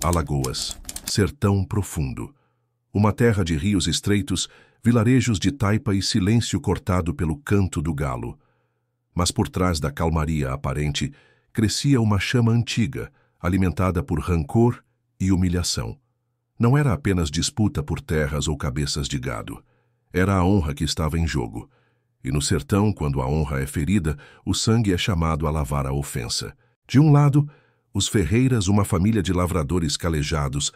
Alagoas, sertão profundo. Uma terra de rios estreitos, vilarejos de taipa e silêncio cortado pelo canto do galo. Mas por trás da calmaria aparente, crescia uma chama antiga, alimentada por rancor e humilhação. Não era apenas disputa por terras ou cabeças de gado. Era a honra que estava em jogo. E no sertão, quando a honra é ferida, o sangue é chamado a lavar a ofensa. De um lado, os Ferreiras, uma família de lavradores calejados,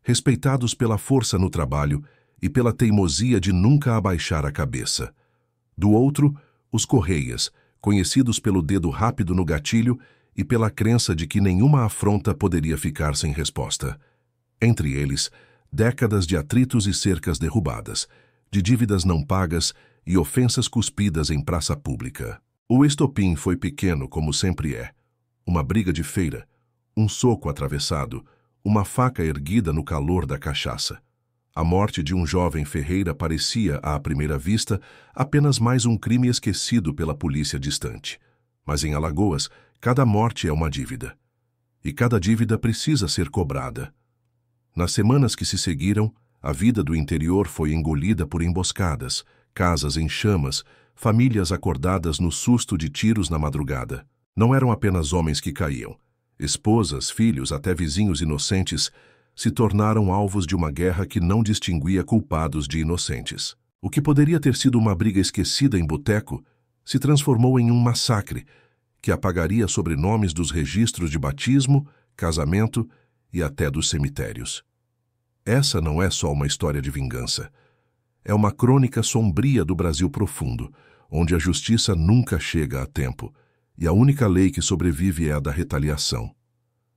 respeitados pela força no trabalho e pela teimosia de nunca abaixar a cabeça. Do outro, os Correias, conhecidos pelo dedo rápido no gatilho e pela crença de que nenhuma afronta poderia ficar sem resposta. Entre eles, décadas de atritos e cercas derrubadas, de dívidas não pagas e ofensas cuspidas em praça pública. O estopim foi pequeno, como sempre é. Uma briga de feira, um soco atravessado, uma faca erguida no calor da cachaça. A morte de um jovem Ferreira parecia, à primeira vista, apenas mais um crime esquecido pela polícia distante. Mas em Alagoas, cada morte é uma dívida. E cada dívida precisa ser cobrada. Nas semanas que se seguiram, a vida do interior foi engolida por emboscadas, casas em chamas, famílias acordadas no susto de tiros na madrugada. Não eram apenas homens que caíam. Esposas, filhos, até vizinhos inocentes se tornaram alvos de uma guerra que não distinguia culpados de inocentes. O que poderia ter sido uma briga esquecida em boteco se transformou em um massacre que apagaria sobrenomes dos registros de batismo, casamento e até dos cemitérios. Essa não é só uma história de vingança. É uma crônica sombria do Brasil profundo, onde a justiça nunca chega a tempo. E a única lei que sobrevive é a da retaliação.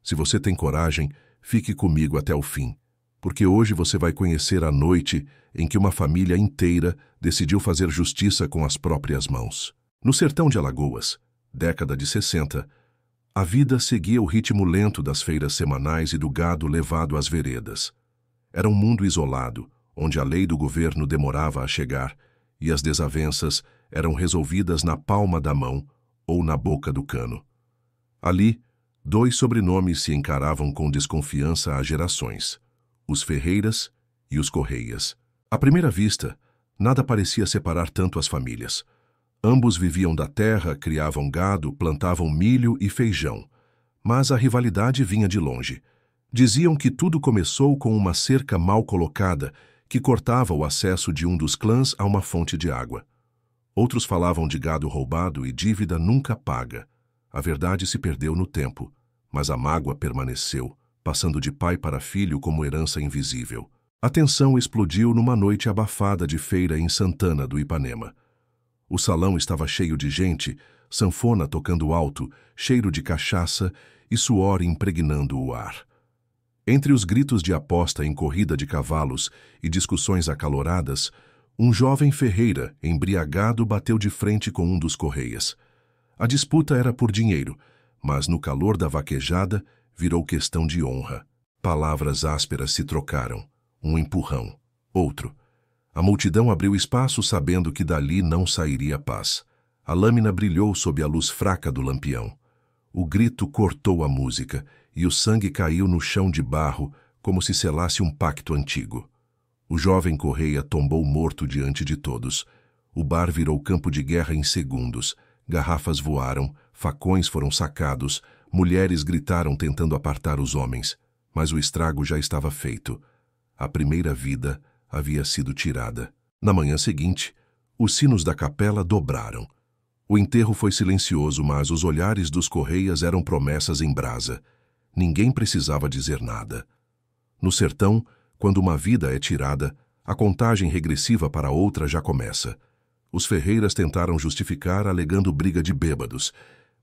Se você tem coragem, fique comigo até o fim, porque hoje você vai conhecer a noite em que uma família inteira decidiu fazer justiça com as próprias mãos. No sertão de Alagoas, década de 60, a vida seguia o ritmo lento das feiras semanais e do gado levado às veredas. Era um mundo isolado, onde a lei do governo demorava a chegar e as desavenças eram resolvidas na palma da mão ou na boca do cano. Ali, dois sobrenomes se encaravam com desconfiança há gerações: os Ferreiras e os Correias. À primeira vista, nada parecia separar tanto as famílias. Ambos viviam da terra, criavam gado, plantavam milho e feijão. Mas a rivalidade vinha de longe. Diziam que tudo começou com uma cerca mal colocada que cortava o acesso de um dos clãs a uma fonte de água. Outros falavam de gado roubado e dívida nunca paga. A verdade se perdeu no tempo, mas a mágoa permaneceu, passando de pai para filho como herança invisível. A tensão explodiu numa noite abafada de feira em Santana do Ipanema. O salão estava cheio de gente, sanfona tocando alto, cheiro de cachaça e suor impregnando o ar. Entre os gritos de aposta em corrida de cavalos e discussões acaloradas, um jovem Ferreira, embriagado, bateu de frente com um dos Correias. A disputa era por dinheiro, mas no calor da vaquejada virou questão de honra. Palavras ásperas se trocaram. Um empurrão. Outro. A multidão abriu espaço sabendo que dali não sairia paz. A lâmina brilhou sob a luz fraca do lampião. O grito cortou a música e o sangue caiu no chão de barro como se selasse um pacto antigo. O jovem Correia tombou morto diante de todos. O bar virou campo de guerra em segundos. Garrafas voaram, facões foram sacados, mulheres gritaram tentando apartar os homens. Mas o estrago já estava feito. A primeira vida havia sido tirada. Na manhã seguinte, os sinos da capela dobraram. O enterro foi silencioso, mas os olhares dos Correias eram promessas em brasa. Ninguém precisava dizer nada. No sertão, quando uma vida é tirada, a contagem regressiva para outra já começa. Os Ferreiras tentaram justificar alegando briga de bêbados,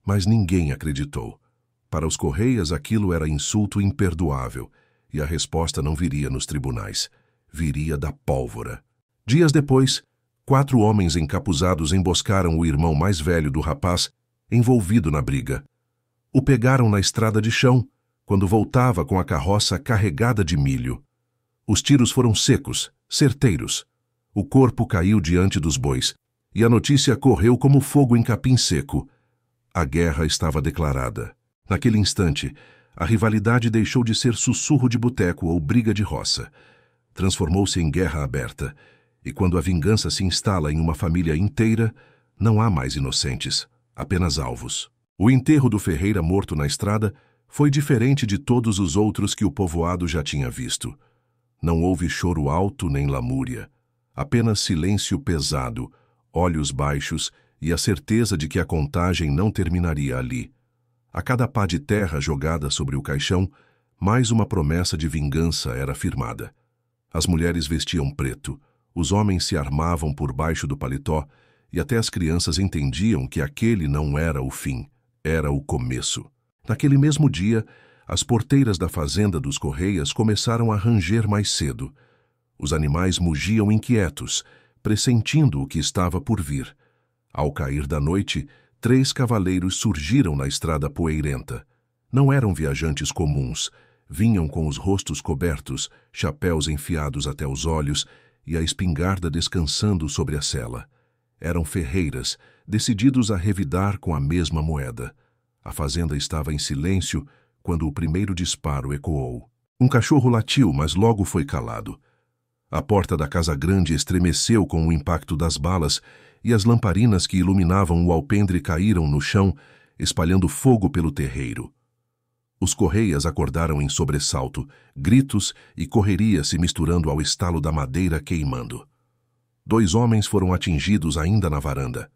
mas ninguém acreditou. Para os Correias aquilo era insulto imperdoável, e a resposta não viria nos tribunais, viria da pólvora. Dias depois, 4 homens encapuzados emboscaram o irmão mais velho do rapaz, envolvido na briga. O pegaram na estrada de chão, quando voltava com a carroça carregada de milho. Os tiros foram secos, certeiros. O corpo caiu diante dos bois, e a notícia correu como fogo em capim seco. A guerra estava declarada. Naquele instante, a rivalidade deixou de ser sussurro de boteco ou briga de roça. Transformou-se em guerra aberta, e quando a vingança se instala em uma família inteira, não há mais inocentes, apenas alvos. O enterro do Ferreira morto na estrada foi diferente de todos os outros que o povoado já tinha visto. Não houve choro alto nem lamúria, apenas silêncio pesado, olhos baixos e a certeza de que a contagem não terminaria ali. A cada pá de terra jogada sobre o caixão, mais uma promessa de vingança era firmada. As mulheres vestiam preto, os homens se armavam por baixo do paletó e até as crianças entendiam que aquele não era o fim, era o começo. Naquele mesmo dia, as porteiras da fazenda dos Correias começaram a ranger mais cedo. Os animais mugiam inquietos, pressentindo o que estava por vir. Ao cair da noite, 3 cavaleiros surgiram na estrada poeirenta. Não eram viajantes comuns. Vinham com os rostos cobertos, chapéus enfiados até os olhos e a espingarda descansando sobre a sela. Eram ferreiras, decididos a revidar com a mesma moeda. A fazenda estava em silêncio quando o primeiro disparo ecoou. Um cachorro latiu, mas logo foi calado. A porta da casa grande estremeceu com o impacto das balas e as lamparinas que iluminavam o alpendre caíram no chão, espalhando fogo pelo terreiro. Os Correias acordaram em sobressalto, gritos e correria se misturando ao estalo da madeira queimando. 2 homens foram atingidos ainda na varanda.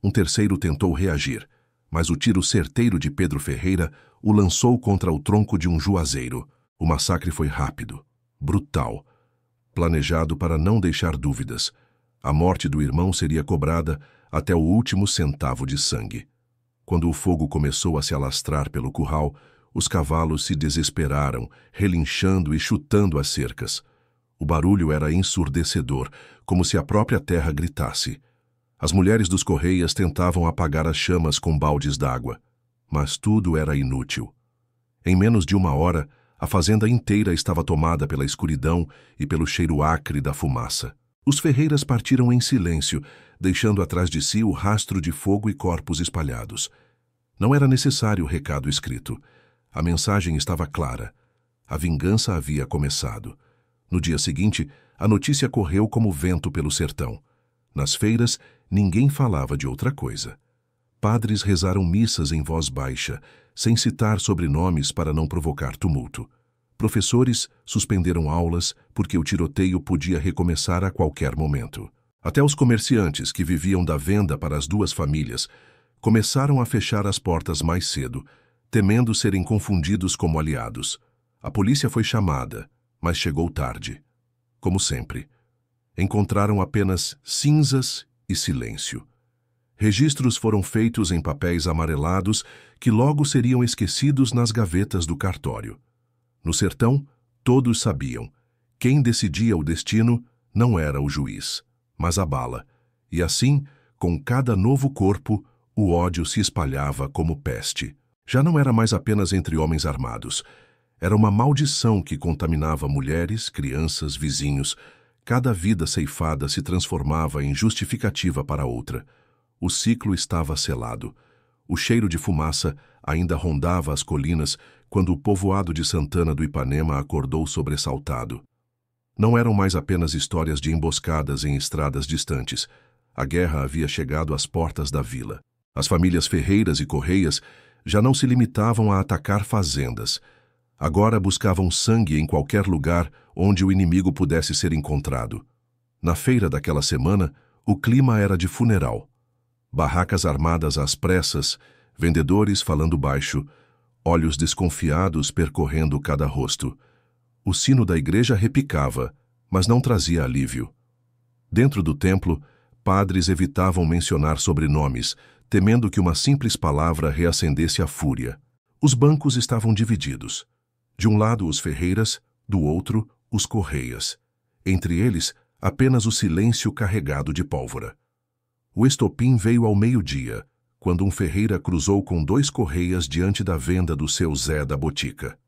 Um terceiro tentou reagir, mas o tiro certeiro de Pedro Ferreira o lançou contra o tronco de um juazeiro. O massacre foi rápido, brutal, planejado para não deixar dúvidas. A morte do irmão seria cobrada até o último centavo de sangue. Quando o fogo começou a se alastrar pelo curral, os cavalos se desesperaram, relinchando e chutando as cercas. O barulho era ensurdecedor, como se a própria terra gritasse. As mulheres dos Correias tentavam apagar as chamas com baldes d'água, mas tudo era inútil. Em menos de 1 hora, a fazenda inteira estava tomada pela escuridão e pelo cheiro acre da fumaça. Os Ferreiras partiram em silêncio, deixando atrás de si o rastro de fogo e corpos espalhados. Não era necessário o recado escrito. A mensagem estava clara. A vingança havia começado. No dia seguinte, a notícia correu como vento pelo sertão. Nas feiras, ninguém falava de outra coisa. Padres rezaram missas em voz baixa, sem citar sobrenomes para não provocar tumulto. Professores suspenderam aulas porque o tiroteio podia recomeçar a qualquer momento. Até os comerciantes que viviam da venda para as 2 famílias começaram a fechar as portas mais cedo, temendo serem confundidos como aliados. A polícia foi chamada, mas chegou tarde. Como sempre, encontraram apenas cinzas e silêncio. Registros foram feitos em papéis amarelados que logo seriam esquecidos nas gavetas do cartório. No sertão, todos sabiam. Quem decidia o destino não era o juiz, mas a bala. E assim, com cada novo corpo, o ódio se espalhava como peste. Já não era mais apenas entre homens armados. Era uma maldição que contaminava mulheres, crianças, vizinhos. Cada vida ceifada se transformava em justificativa para outra. O ciclo estava selado. O cheiro de fumaça ainda rondava as colinas quando o povoado de Santana do Ipanema acordou sobressaltado. Não eram mais apenas histórias de emboscadas em estradas distantes. A guerra havia chegado às portas da vila. As famílias Ferreiras e Correias já não se limitavam a atacar fazendas. Agora buscavam sangue em qualquer lugar onde o inimigo pudesse ser encontrado. Na feira daquela semana, o clima era de funeral. Barracas armadas às pressas, vendedores falando baixo, olhos desconfiados percorrendo cada rosto. O sino da igreja repicava, mas não trazia alívio. Dentro do templo, padres evitavam mencionar sobrenomes, temendo que uma simples palavra reacendesse a fúria. Os bancos estavam divididos. De um lado os Ferreiras, do outro os Correias. Entre eles, apenas o silêncio carregado de pólvora. O estopim veio ao meio-dia, quando um Ferreira cruzou com 2 Correias diante da venda do seu Zé da Botica.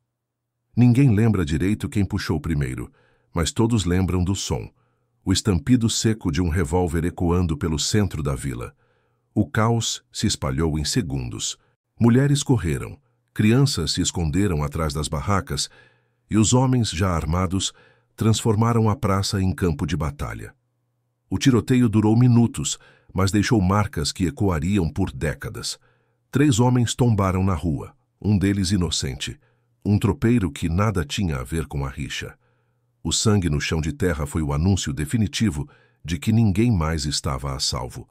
Ninguém lembra direito quem puxou primeiro, mas todos lembram do som, o estampido seco de um revólver ecoando pelo centro da vila. O caos se espalhou em segundos. Mulheres correram, Crianças se esconderam atrás das barracas e os homens, já armados, transformaram a praça em campo de batalha. O tiroteio durou minutos, mas deixou marcas que ecoariam por décadas. 3 homens tombaram na rua, um deles inocente, um tropeiro que nada tinha a ver com a rixa. O sangue no chão de terra foi o anúncio definitivo de que ninguém mais estava a salvo.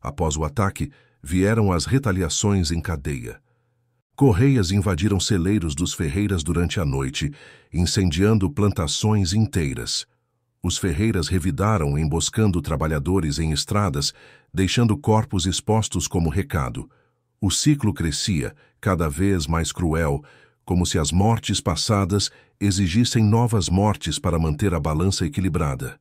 Após o ataque, vieram as retaliações em cadeia. Correias invadiram celeiros dos Ferreiras durante a noite, incendiando plantações inteiras. Os Ferreiras revidaram emboscando trabalhadores em estradas, deixando corpos expostos como recado. O ciclo crescia, cada vez mais cruel, como se as mortes passadas exigissem novas mortes para manter a balança equilibrada.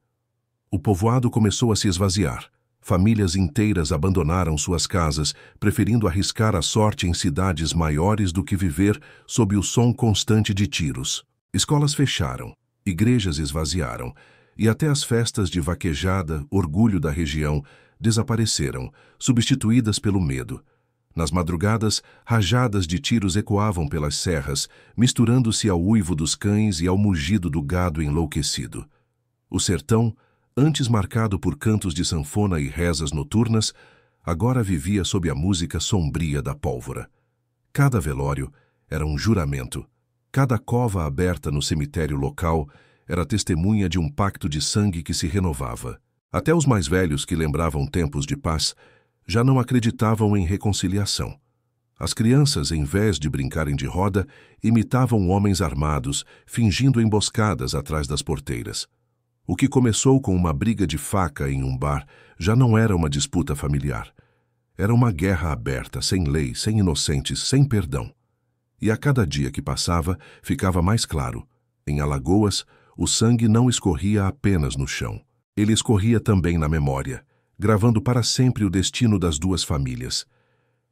O povoado começou a se esvaziar. Famílias inteiras abandonaram suas casas, preferindo arriscar a sorte em cidades maiores do que viver sob o som constante de tiros. Escolas fecharam, igrejas esvaziaram, e até as festas de vaquejada, orgulho da região, desapareceram, substituídas pelo medo. Nas madrugadas, rajadas de tiros ecoavam pelas serras, misturando-se ao uivo dos cães e ao mugido do gado enlouquecido. O sertão, antes marcado por cantos de sanfona e rezas noturnas, agora vivia sob a música sombria da pólvora. Cada velório era um juramento. Cada cova aberta no cemitério local era testemunha de um pacto de sangue que se renovava. Até os mais velhos, que lembravam tempos de paz, já não acreditavam em reconciliação. As crianças, em vez de brincarem de roda, imitavam homens armados, fingindo emboscadas atrás das porteiras. O que começou com uma briga de faca em um bar já não era uma disputa familiar. Era uma guerra aberta, sem lei, sem inocentes, sem perdão. E a cada dia que passava, ficava mais claro. Em Alagoas, o sangue não escorria apenas no chão. Ele escorria também na memória, gravando para sempre o destino das 2 famílias.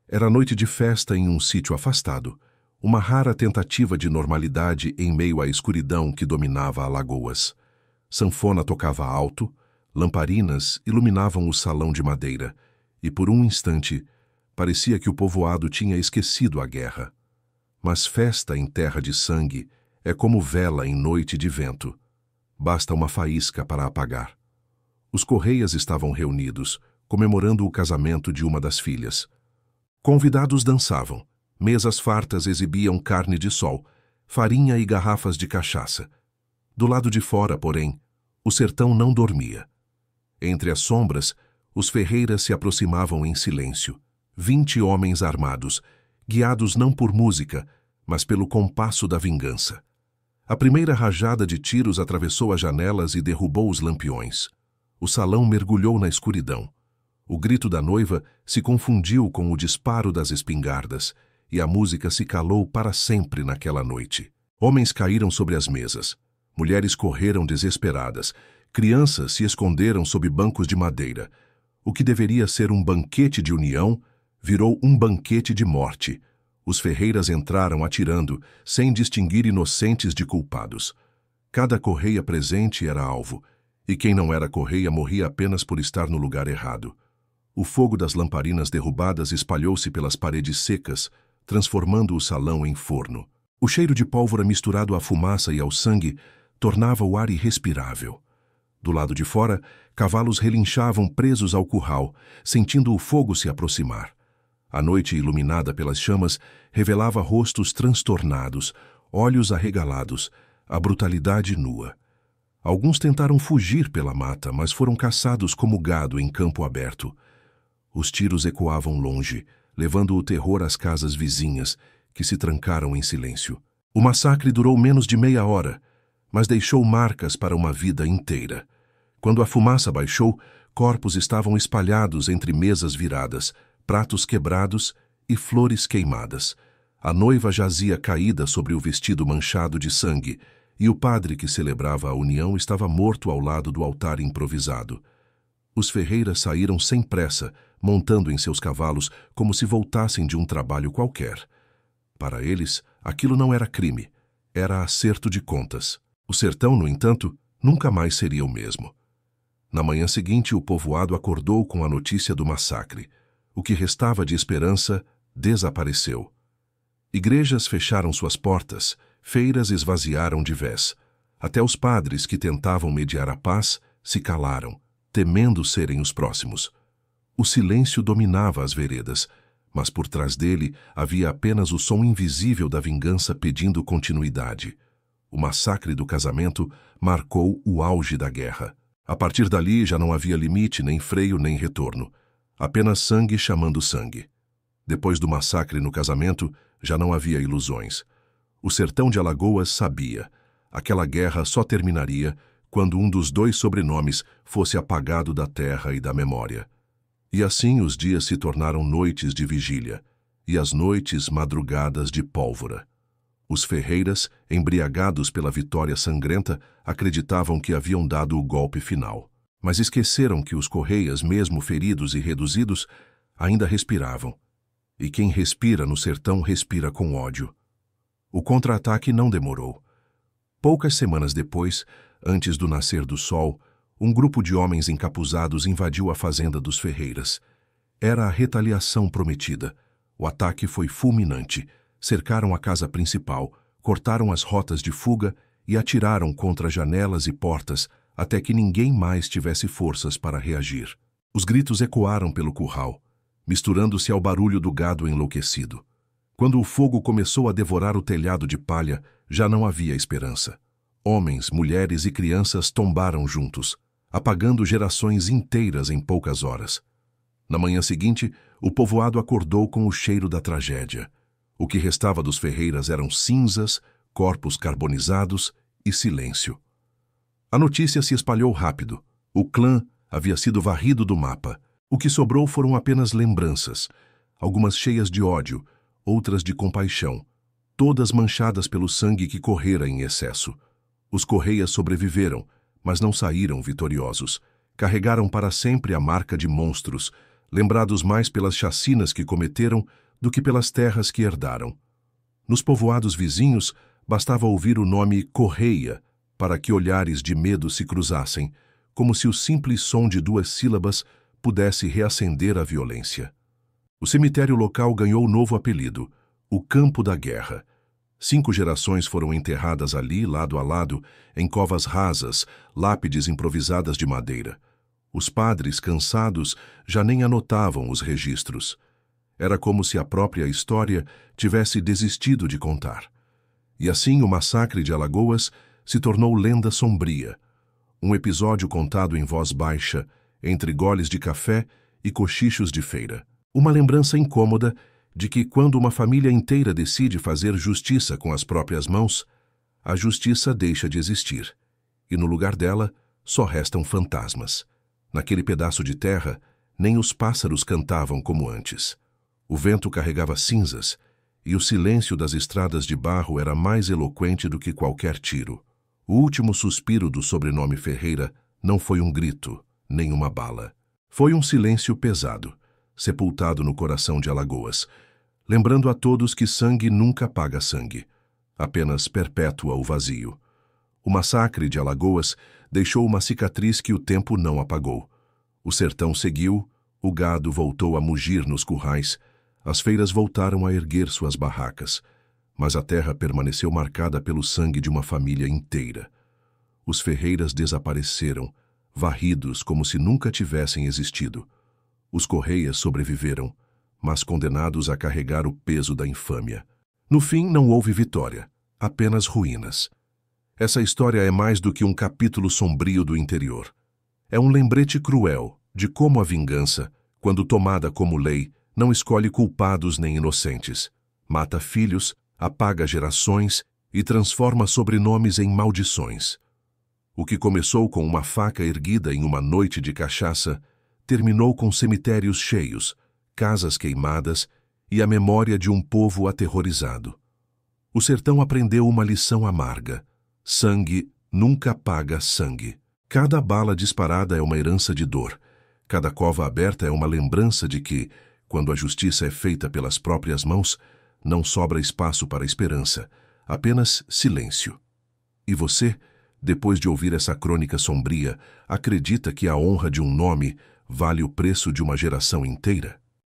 Era noite de festa em um sítio afastado, uma rara tentativa de normalidade em meio à escuridão que dominava Alagoas. Sanfona tocava alto, lamparinas iluminavam o salão de madeira, e por um instante parecia que o povoado tinha esquecido a guerra. Mas festa em terra de sangue é como vela em noite de vento. Basta uma faísca para apagar. Os Correias estavam reunidos, comemorando o casamento de uma das filhas. Convidados dançavam, mesas fartas exibiam carne de sol, farinha e garrafas de cachaça. Do lado de fora, porém, o sertão não dormia. Entre as sombras, os Ferreiras se aproximavam em silêncio. 20 homens armados, guiados não por música, mas pelo compasso da vingança. A primeira rajada de tiros atravessou as janelas e derrubou os lampiões. O salão mergulhou na escuridão. O grito da noiva se confundiu com o disparo das espingardas, e a música se calou para sempre naquela noite. Homens caíram sobre as mesas. Mulheres correram desesperadas. Crianças se esconderam sob bancos de madeira. O que deveria ser um banquete de união virou um banquete de morte. Os Ferreiras entraram atirando, sem distinguir inocentes de culpados. Cada correia presente era alvo, e quem não era correia morria apenas por estar no lugar errado. O fogo das lamparinas derrubadas espalhou-se pelas paredes secas, transformando o salão em forno. O cheiro de pólvora misturado à fumaça e ao sangue tornava o ar irrespirável. Do lado de fora, cavalos relinchavam presos ao curral, sentindo o fogo se aproximar. A noite, iluminada pelas chamas, revelava rostos transtornados, olhos arregalados, a brutalidade nua. Alguns tentaram fugir pela mata, mas foram caçados como gado em campo aberto. Os tiros ecoavam longe, levando o terror às casas vizinhas, que se trancaram em silêncio. O massacre durou menos de meia hora, mas deixou marcas para uma vida inteira. Quando a fumaça baixou, corpos estavam espalhados entre mesas viradas, pratos quebrados e flores queimadas. A noiva jazia caída sobre o vestido manchado de sangue, e o padre que celebrava a união estava morto ao lado do altar improvisado. Os Ferreiras saíram sem pressa, montando em seus cavalos como se voltassem de um trabalho qualquer. Para eles, aquilo não era crime, era acerto de contas. O sertão, no entanto, nunca mais seria o mesmo. Na manhã seguinte, o povoado acordou com a notícia do massacre. O que restava de esperança desapareceu. Igrejas fecharam suas portas, feiras esvaziaram de vez. Até os padres que tentavam mediar a paz se calaram, temendo serem os próximos. O silêncio dominava as veredas, mas por trás dele havia apenas o som invisível da vingança pedindo continuidade. O massacre do casamento marcou o auge da guerra. A partir dali já não havia limite, nem freio, nem retorno. Apenas sangue chamando sangue. Depois do massacre no casamento, já não havia ilusões. O sertão de Alagoas sabia. Aquela guerra só terminaria quando um dos dois sobrenomes fosse apagado da terra e da memória. E assim os dias se tornaram noites de vigília, e as noites madrugadas de pólvora. Os Ferreiras, embriagados pela vitória sangrenta, acreditavam que haviam dado o golpe final. Mas esqueceram que os Correias, mesmo feridos e reduzidos, ainda respiravam. E quem respira no sertão respira com ódio. O contra-ataque não demorou. Poucas semanas depois, antes do nascer do sol, um grupo de homens encapuzados invadiu a fazenda dos Ferreiras. Era a retaliação prometida. O ataque foi fulminante. Cercaram a casa principal, cortaram as rotas de fuga e atiraram contra janelas e portas até que ninguém mais tivesse forças para reagir. Os gritos ecoaram pelo curral, misturando-se ao barulho do gado enlouquecido. Quando o fogo começou a devorar o telhado de palha, já não havia esperança. Homens, mulheres e crianças tombaram juntos, apagando gerações inteiras em poucas horas. Na manhã seguinte, o povoado acordou com o cheiro da tragédia. O que restava dos Ferreiras eram cinzas, corpos carbonizados e silêncio. A notícia se espalhou rápido. O clã havia sido varrido do mapa. O que sobrou foram apenas lembranças, algumas cheias de ódio, outras de compaixão, todas manchadas pelo sangue que correra em excesso. Os Correias sobreviveram, mas não saíram vitoriosos. Carregaram para sempre a marca de monstros, lembrados mais pelas chacinas que cometeram do que pelas terras que herdaram. Nos povoados vizinhos, bastava ouvir o nome Correia para que olhares de medo se cruzassem, como se o simples som de 2 sílabas pudesse reacender a violência. O cemitério local ganhou novo apelido, o Campo da Guerra. 5 gerações foram enterradas ali, lado a lado, em covas rasas, lápides improvisadas de madeira. Os padres, cansados, já nem anotavam os registros. Era como se a própria história tivesse desistido de contar. E assim o massacre de Alagoas se tornou lenda sombria. Um episódio contado em voz baixa, entre goles de café e cochichos de feira. Uma lembrança incômoda de que quando uma família inteira decide fazer justiça com as próprias mãos, a justiça deixa de existir, e no lugar dela só restam fantasmas. Naquele pedaço de terra, nem os pássaros cantavam como antes. O vento carregava cinzas, e o silêncio das estradas de barro era mais eloquente do que qualquer tiro. O último suspiro do sobrenome Ferreira não foi um grito, nem uma bala. Foi um silêncio pesado, sepultado no coração de Alagoas, lembrando a todos que sangue nunca apaga sangue, apenas perpétua o vazio. O massacre de Alagoas deixou uma cicatriz que o tempo não apagou. O sertão seguiu, o gado voltou a mugir nos currais, as feiras voltaram a erguer suas barracas, mas a terra permaneceu marcada pelo sangue de uma família inteira. Os Ferreiras desapareceram, varridos como se nunca tivessem existido. Os Correias sobreviveram, mas condenados a carregar o peso da infâmia. No fim, não houve vitória, apenas ruínas. Essa história é mais do que um capítulo sombrio do interior. É um lembrete cruel de como a vingança, quando tomada como lei, não escolhe culpados nem inocentes. Mata filhos, apaga gerações e transforma sobrenomes em maldições. O que começou com uma faca erguida em uma noite de cachaça, terminou com cemitérios cheios, casas queimadas e a memória de um povo aterrorizado. O sertão aprendeu uma lição amarga. Sangue nunca apaga sangue. Cada bala disparada é uma herança de dor. Cada cova aberta é uma lembrança de que, quando a justiça é feita pelas próprias mãos, não sobra espaço para esperança, apenas silêncio. E você, depois de ouvir essa crônica sombria, acredita que a honra de um nome vale o preço de uma geração inteira?